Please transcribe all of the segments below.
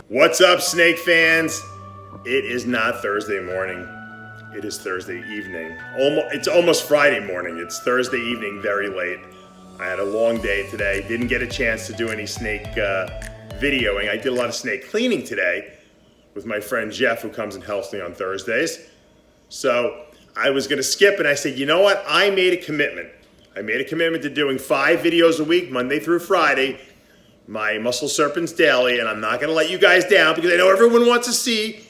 What's up, snake fans? It is not Thursday morning. It is Thursday evening. It's almost Friday morning. It's Thursday evening, very late. I had a long day today. Didn't get a chance to do any snake videoing. I did a lot of snake cleaning today with my friend Jeff, who comes and helps me on Thursdays. So I was going to skip, and I said, you know what? I made a commitment. I made a commitment to doing 5 videos a week, Monday through Friday, my Muscle Serpents Daily, and I'm not going to let you guys down because I know everyone wants to see,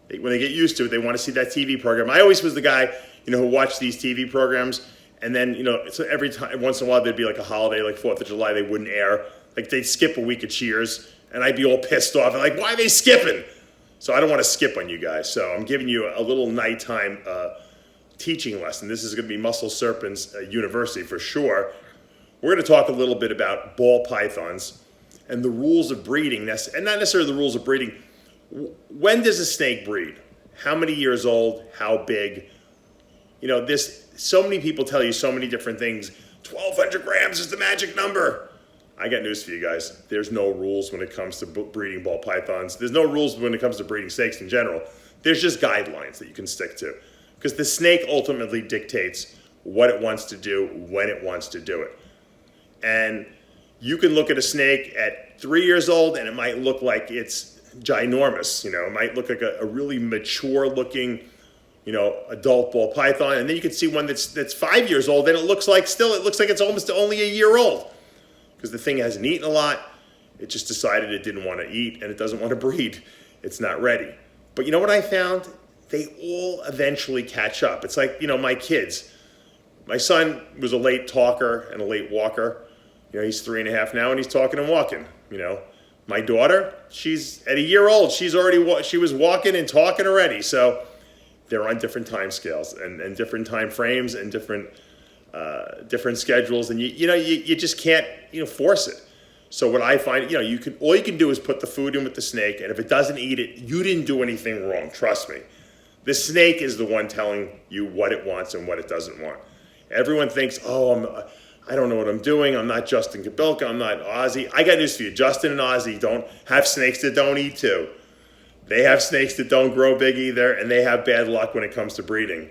when they get used to it, they want to see that TV program. I always was the guy, who watched these TV programs, and then, so every time, once in a while, there'd be like a holiday, like 4th of July, they wouldn't air. Like, they'd skip a week of Cheers, and I'd be all pissed off, and like, why are they skipping? So I don't want to skip on you guys. So I'm giving you a little nighttime teaching lesson. This is going to be Muscle Serpents University for sure. We're going to talk a little bit about ball pythons and the rules of breeding, and not necessarily the rules of breeding. When does a snake breed? How many years old? How big? So many people tell you so many different things. 1,200 grams is the magic number. I got news for you guys. There's no rules when it comes to breeding ball pythons. There's no rules when it comes to breeding snakes in general. There's just guidelines that you can stick to. Because the snake ultimately dictates what it wants to do, when it wants to do it. And you can look at a snake at 3 years old and it might look like it's ginormous. It might look like a really mature looking, adult ball python. And then you can see one that's 5 years old and it looks like it's almost only a year old. Because the thing hasn't eaten a lot. It just decided it didn't want to eat and it doesn't want to breed. It's not ready. But you know what I found? They all eventually catch up. It's like, my kids. My son was a late talker and a late walker. He's 3.5 now and he's talking and walking. My daughter, she's at a year old. She was walking and talking already. So they're on different time scales and different time frames and different schedules. And you just can't, force it. So what I find, all you can do is put the food in with the snake. And if it doesn't eat it, you didn't do anything wrong. Trust me. The snake is the one telling you what it wants and what it doesn't want. Everyone thinks, I don't know what I'm doing. I'm not Justin Kabilka. I'm not Ozzy. I got news for you. Justin and Ozzy don't have snakes that don't eat too. They have snakes that don't grow big either, and they have bad luck when it comes to breeding.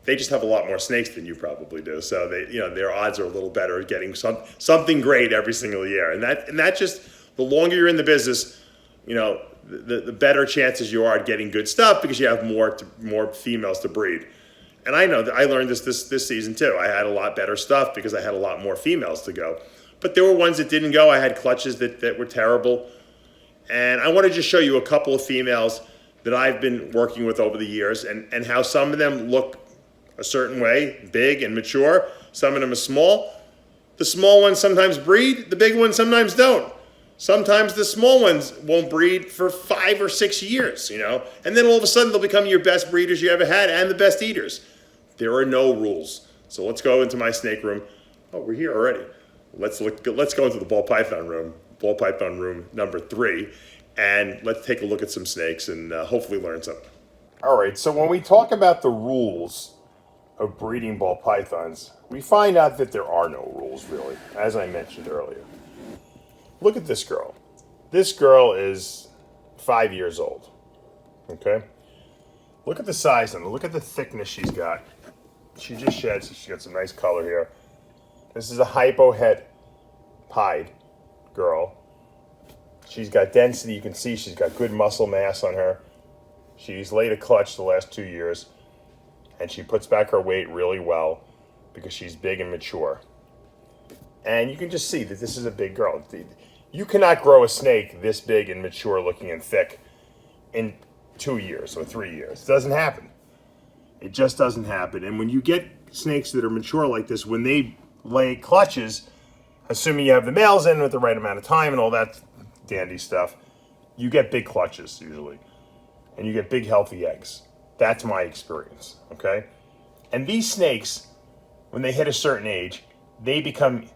They just have a lot more snakes than you probably do. So their odds are a little better at getting something great every single year. And that just, the longer you're in the business, the better chances you are at getting good stuff because you have more females to breed. And I know that I learned this season too. I had a lot better stuff because I had a lot more females to go. But there were ones that didn't go. I had clutches that were terrible. And I want to just show you a couple of females that I've been working with over the years and how some of them look a certain way, big and mature. Some of them are small. The small ones sometimes breed. The big ones sometimes don't. Sometimes the small ones won't breed for 5 or 6 years, And then all of a sudden they'll become your best breeders you ever had and the best eaters. There are no rules. So let's go into my snake room. Oh, we're here already. Let's go into the ball python room number 3, and let's take a look at some snakes and hopefully learn something. All right, so when we talk about the rules of breeding ball pythons, we find out that there are no rules really, as I mentioned earlier. Look at this girl. This girl is 5 years old, okay? Look at the size on her. Look at the thickness she's got. She just shed, so she's got some nice color here. This is a hypo-het pied girl. She's got density. You can see she's got good muscle mass on her. She's laid a clutch the last 2 years, and she puts back her weight really well because she's big and mature. And you can just see that this is a big girl. You cannot grow a snake this big and mature looking and thick in 2 years or 3 years. It doesn't happen. It just doesn't happen. And when you get snakes that are mature like this, when they lay clutches, assuming you have the males in with the right amount of time and all that dandy stuff, you get big clutches usually. And you get big healthy eggs. That's my experience, okay? And these snakes, when they hit a certain age, they become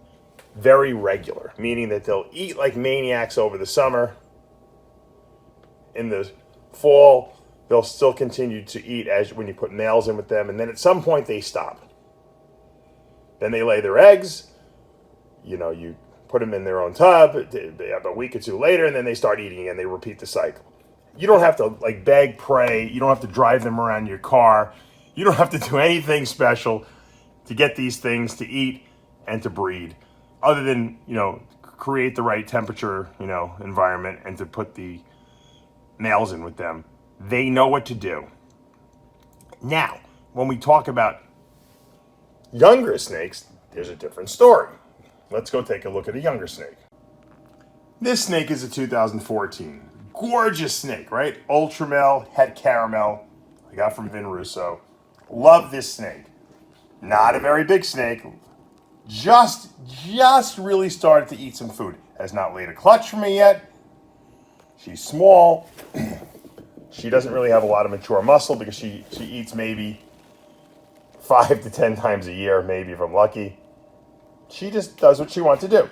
very regular, meaning that they'll eat like maniacs over the summer. In the fall, they'll still continue to eat when you put males in with them, and then at some point they stop. Then they lay their eggs. You put them in their own tub. They have a week or two later, and then they start eating again. They repeat the cycle. You don't have to like beg, pray. You don't have to drive them around your car. You don't have to do anything special to get these things to eat and to breed, other than, create the right temperature, environment, and to put the males in with them. They know what to do. Now, when we talk about younger snakes, there's a different story. Let's go take a look at a younger snake. This snake is a 2014. Gorgeous snake, right? Ultra male, het caramel. I got from Vin Russo. Love this snake. Not a very big snake. Just really started to eat some food. Has not laid a clutch for me yet. She's small. She doesn't really have a lot of mature muscle because she eats maybe 5 to 10 times a year, maybe if I'm lucky. She just does what she wants to do.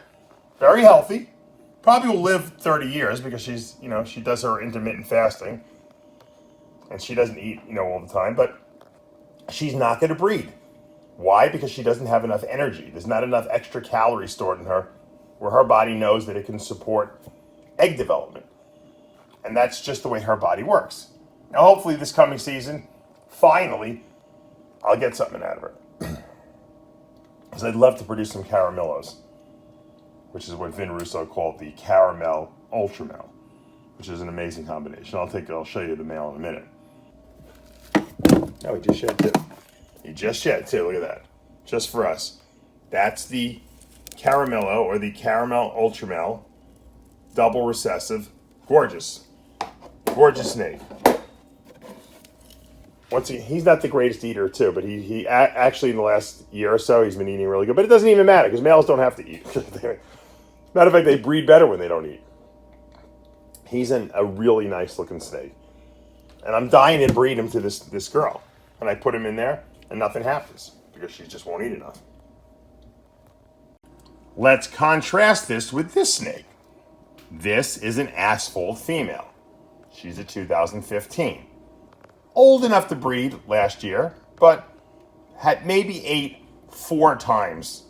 Very healthy. Probably will live 30 years because she's, she does her intermittent fasting. And she doesn't eat, all the time. But she's not going to breed. Why? Because she doesn't have enough energy. There's not enough extra calories stored in her where her body knows that it can support egg development. And that's just the way her body works. Now, hopefully this coming season, finally, I'll get something out of her. Because I'd love to produce some caramellos, which is what Vin Russo called the caramel ultra male, which is an amazing combination. I'll show you the male in a minute. Oh, he just shed too. He just shed too, look at that. Just for us. That's the caramello, or the caramel ultra male, double recessive, gorgeous. Gorgeous snake. He's not the greatest eater too, but he actually in the last year or so he's been eating really good. But it doesn't even matter because males don't have to eat. Matter of fact, they breed better when they don't eat. He's a really nice looking snake, and I'm dying to breed him to this girl. And I put him in there, and nothing happens because she just won't eat enough. Let's contrast this with this snake. This is an asphalt female. She's a 2015. Old enough to breed last year, but had maybe ate 4 times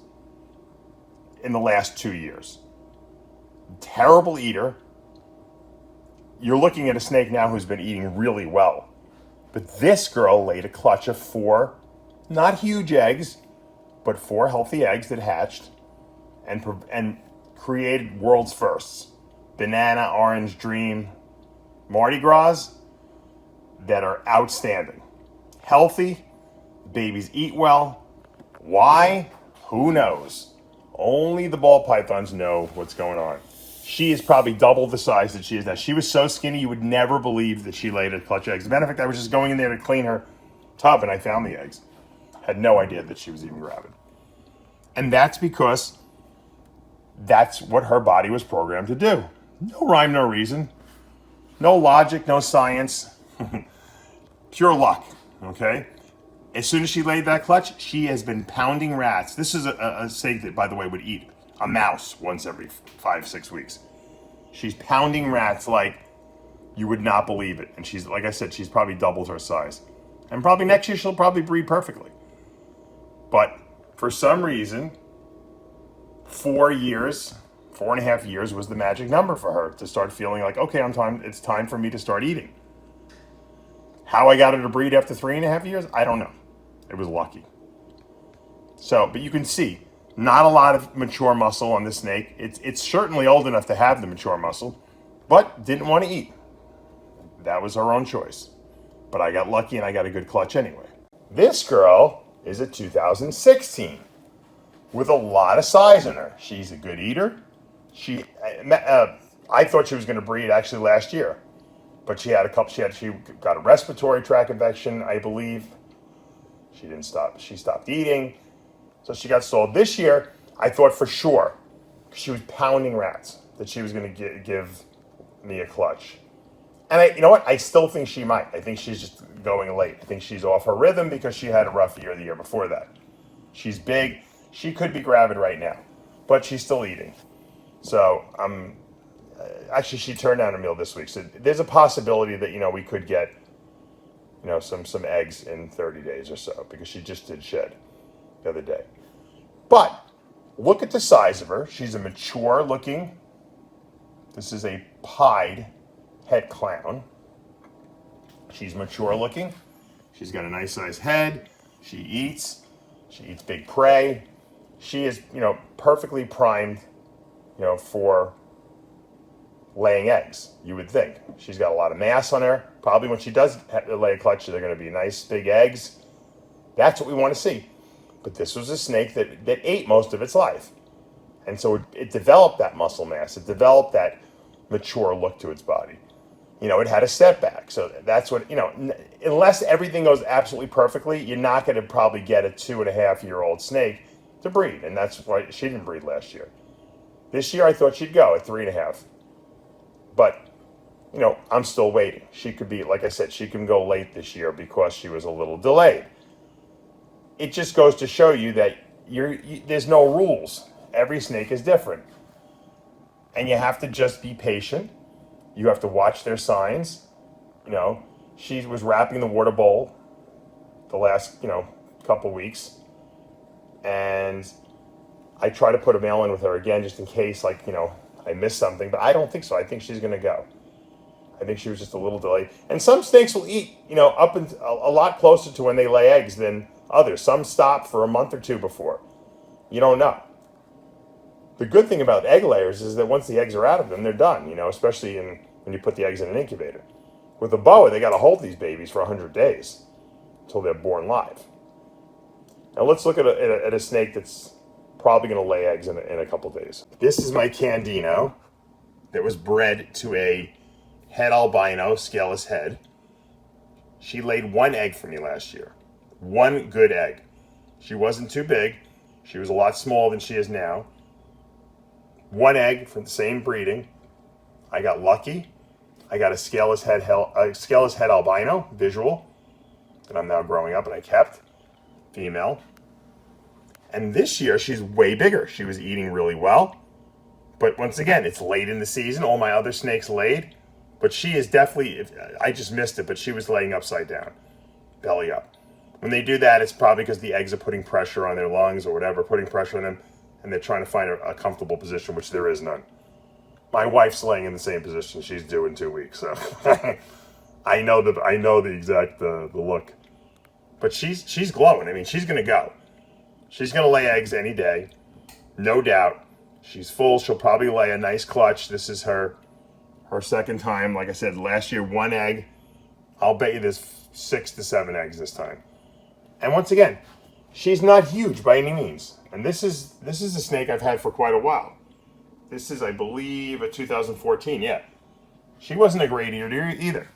in the last 2 years. Terrible eater. You're looking at a snake now who's been eating really well. But this girl laid a clutch of 4, not huge eggs, but 4 healthy eggs that hatched and created world's firsts. Banana, Orange Dream, Mardi Gras that are outstanding. Healthy, babies eat well. Why? Who knows? Only the ball pythons know what's going on. She is probably double the size that she is now. She was so skinny you would never believe that she laid a clutch of eggs. As a matter of fact, I was just going in there to clean her tub and I found the eggs. Had no idea that she was even gravid. And that's because that's what her body was programmed to do. No rhyme, no reason. No logic, no science. Pure luck, okay? As soon as she laid that clutch, she has been pounding rats. This is a snake that, by the way, would eat a mouse once every 5-6 weeks. She's pounding rats like you would not believe it. And she's, like I said, she's probably doubled her size. And probably next year she'll probably breed perfectly. But for some reason, 4.5 years was the magic number for her to start feeling like, okay, it's time for me to start eating. How I got her to breed after 3.5 years, I don't know. It was lucky. So, but you can see, not a lot of mature muscle on this snake. It's certainly old enough to have the mature muscle, but didn't want to eat. That was her own choice. But I got lucky and I got a good clutch anyway. This girl is a 2016 with a lot of size in her. She's a good eater. I thought she was going to breed actually last year, but she got a respiratory tract infection, I believe. She didn't stop. She stopped eating. So she got sold. This year, I thought for sure, she was pounding rats, that she was going to give me a clutch. And you know what? I still think she might. I think she's just going late. I think she's off her rhythm because she had a rough year the year before that. She's big. She could be gravid right now, but she's still eating. So actually, she turned down a meal this week. So there's a possibility that, we could get, some eggs in 30 days or so because she just did shed the other day. But Look at the size of her. She's a mature looking. This is a pied het clown. She's mature looking. She's got a nice sized head. She eats big prey. She is, perfectly primed, for laying eggs, you would think. She's got a lot of mass on her. Probably when she does lay a clutch, they're going to be nice big eggs. That's what we want to see. But this was a snake that ate most of its life. And so it developed that muscle mass. It developed that mature look to its body. It had a setback. So that's what, unless everything goes absolutely perfectly, you're not going to probably get a 2.5-year-old snake to breed. And that's why she didn't breed last year. This year I thought she'd go at 3.5. But, I'm still waiting. She could be, like I said, she can go late this year because she was a little delayed. It just goes to show you that there's no rules. Every snake is different. And you have to just be patient. You have to watch their signs. She was wrapping the water bowl the last, couple weeks. And I try to put a mail in with her again just in case, I missed something. But I don't think so. I think she's going to go. I think she was just a little delayed. And some snakes will eat, up and a lot closer to when they lay eggs than others. Some stop for a month or two before. You don't know. The good thing about egg layers is that once the eggs are out of them, they're done, especially when you put the eggs in an incubator. With a boa, they got to hold these babies for 100 days until they're born live. Now let's look at a snake that's probably going to lay eggs in a couple days. This is my Candino that was bred to a het albino, scaleless head. She laid 1 egg for me last year. 1 good egg. She wasn't too big. She was a lot smaller than she is now. 1 egg from the same breeding. I got lucky. I got a scaleless head albino visual that I'm now growing up, and I kept female. And this year she's way bigger. She was eating really well. But once again, it's late in the season. All my other snakes laid. But she is definitely, I just missed it, but she was laying upside down, belly up. When they do that, it's probably because the eggs are putting pressure on their lungs or whatever, putting pressure on them, and they're trying to find a comfortable position, which there is none. My wife's laying in the same position. She's due in 2 weeks, so I know the exact the look. But she's glowing. I mean, she's gonna go. She's gonna lay eggs any day, no doubt. She's full. She'll probably lay a nice clutch. This is her second time. Like I said, last year 1 egg. I'll bet you there's 6 to 7 eggs this time. And once again, she's not huge by any means. And this is a snake I've had for quite a while. This is, I believe, a 2014. Yeah, she wasn't a great eater either.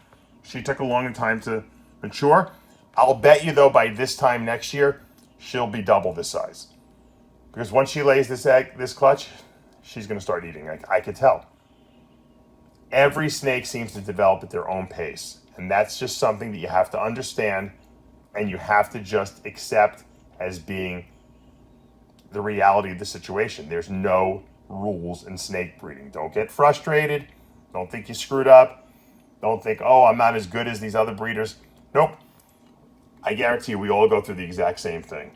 She took a long time to mature. I'll bet you though, by this time next year, she'll be double this size. Because once she lays this clutch, she's going to start eating. I could tell. Every snake seems to develop at their own pace. And that's just something that you have to understand and you have to just accept as being the reality of the situation. There's no rules in snake breeding. Don't get frustrated. Don't think you screwed up. Don't think, oh, I'm not as good as these other breeders. Nope. I guarantee you we all go through the exact same thing.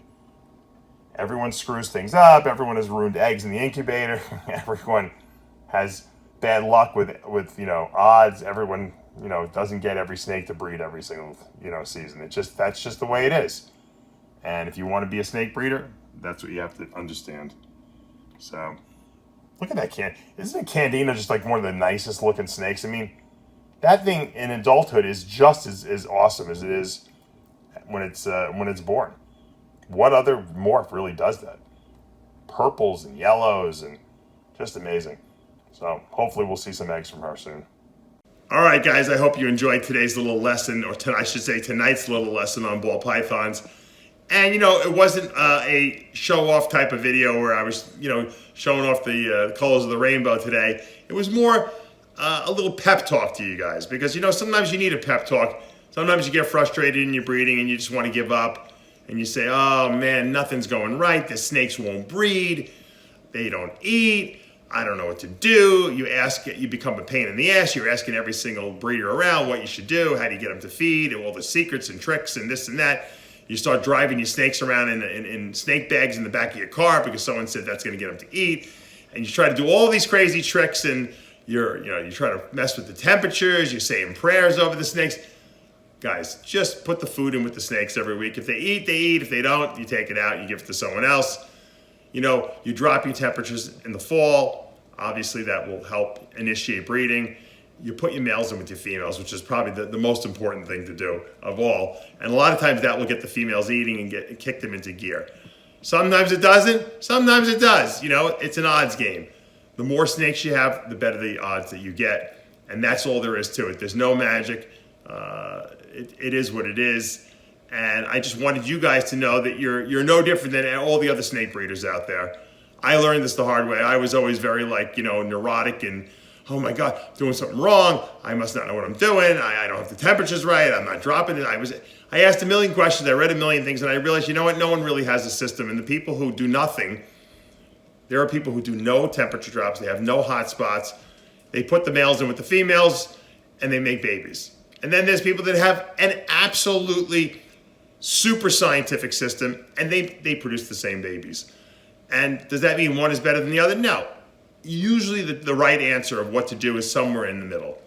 Everyone screws things up. Everyone has ruined eggs in the incubator. Everyone has bad luck with odds. Everyone, doesn't get every snake to breed every single, season. That's just the way it is. And if you want to be a snake breeder, that's what you have to understand. So, look at that Isn't a Candino just like one of the nicest looking snakes? I mean, that thing in adulthood is just as awesome as it is when it's born. What other morph really does that? Purples and yellows and just amazing. So hopefully we'll see some eggs from her soon. All right, guys, I hope you enjoyed today's little lesson, or I should say tonight's little lesson on ball pythons. And, it wasn't a show-off type of video where I was, showing off the colors of the rainbow today. It was more a little pep talk to you guys because, sometimes you need a pep talk. Sometimes you get frustrated in your breeding and you just want to give up. And you say, oh, man, nothing's going right. The snakes won't breed. They don't eat. I don't know what to do. You become a pain in the ass. You're asking every single breeder around what you should do. How do you get them to feed? And all the secrets and tricks and this and that. You start driving your snakes around in snake bags in the back of your car because someone said that's going to get them to eat. And you try to do all these crazy tricks, and you try to mess with the temperatures. You're saying prayers over the snakes. Guys, just put the food in with the snakes every week. If they eat, they eat. If they don't, you take it out, you give it to someone else. You drop your temperatures in the fall. Obviously, that will help initiate breeding. You put your males in with your females, which is probably the most important thing to do of all. And a lot of times that will get the females eating and kick them into gear. Sometimes it doesn't, sometimes it does. It's an odds game. The more snakes you have, the better the odds that you get. And that's all there is to it. There's no magic. It is what it is. And I just wanted you guys to know that you're no different than all the other snake breeders out there. I learned this the hard way. I was always very neurotic and, oh my God, doing something wrong. I must not know what I'm doing. I don't have the temperatures right. I'm not dropping it. I asked a million questions. I read a million things, and I realized, no one really has a system. And the people who do nothing, there are people who do no temperature drops. They have no hot spots. They put the males in with the females, and they make babies. And then there's people that have an absolutely super scientific system, and they produce the same babies. And does that mean one is better than the other? No. Usually the right answer of what to do is somewhere in the middle,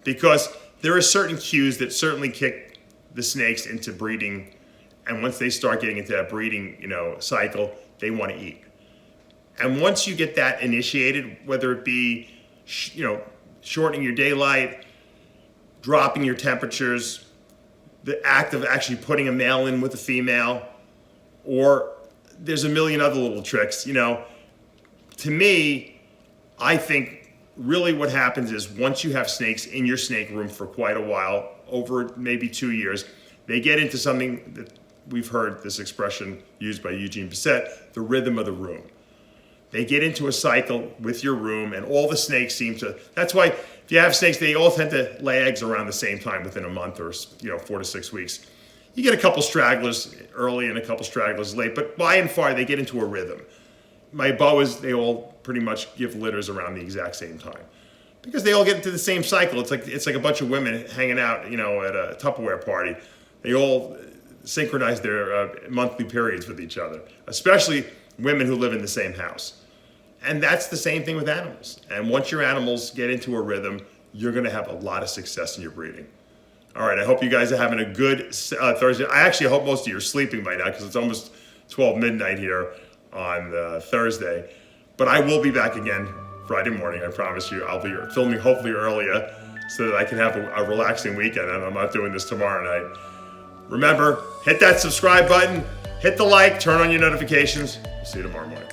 because there are certain cues that certainly kick the snakes into breeding, and once they start getting into that breeding cycle, they want to eat. And once you get that initiated, whether it be shortening your daylight, dropping your temperatures, the act of actually putting a male in with a female, or there's a million other little tricks. To me, I think really what happens is once you have snakes in your snake room for quite a while, over maybe 2 years, they get into something that we've heard this expression used by Eugene Bissett, the rhythm of the room. They get into a cycle with your room, and all the snakes seem to, that's why if you have snakes, they all tend to lay eggs around the same time within a month or 4 to 6 weeks. You get a couple stragglers early and a couple stragglers late, but by and far they get into a rhythm. My boas, they all pretty much give litters around the exact same time because they all get into the same cycle. It's like a bunch of women hanging out, at a Tupperware party. They all synchronize their monthly periods with each other, especially women who live in the same house. And that's the same thing with animals. And once your animals get into a rhythm, you're going to have a lot of success in your breeding. All right, I hope you guys are having a good Thursday. I actually hope most of you are sleeping by now because it's almost 12 midnight here on Thursday. But I will be back again Friday morning, I promise you. I'll be filming hopefully earlier so that I can have a relaxing weekend, and I'm not doing this tomorrow night. Remember, hit that subscribe button, hit the like, turn on your notifications. See you tomorrow morning.